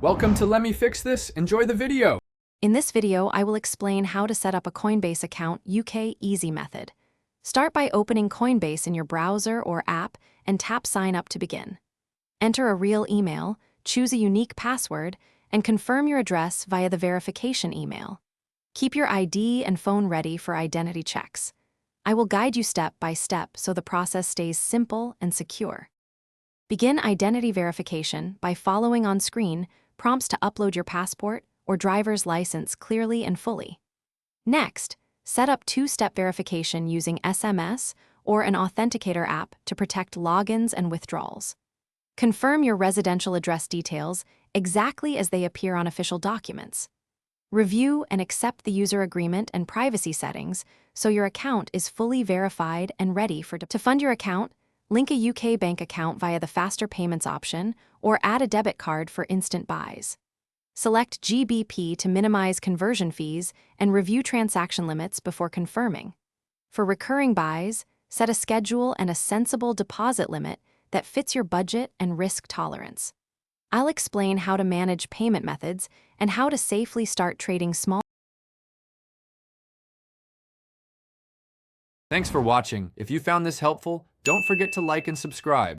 Welcome to Let Me Fix This. Enjoy the video. In this video, I will explain how to set up a Coinbase account UK easy method. Start by opening Coinbase in your browser or app and tap Sign Up to begin. Enter a real email, choose a unique password, and confirm your address via the verification email. Keep your ID and phone ready for identity checks. I will guide you step by step so the process stays simple and secure. Begin identity verification by following on screen prompts to upload your passport or driver's license clearly and fully. Next, set up two-step verification using SMS or an authenticator app to protect logins and withdrawals. Confirm your residential address details exactly as they appear on official documents. Review and accept the user agreement and privacy settings so your account is fully verified and ready to fund your account. Link a UK bank account via the faster payments option or add a debit card for instant buys. Select GBP to minimize conversion fees and review transaction limits before confirming. For recurring buys, set a schedule and a sensible deposit limit that fits your budget and risk tolerance. I'll explain how to manage payment methods and how to safely start trading small. Thanks for watching. If you found this helpful, don't forget to like and subscribe.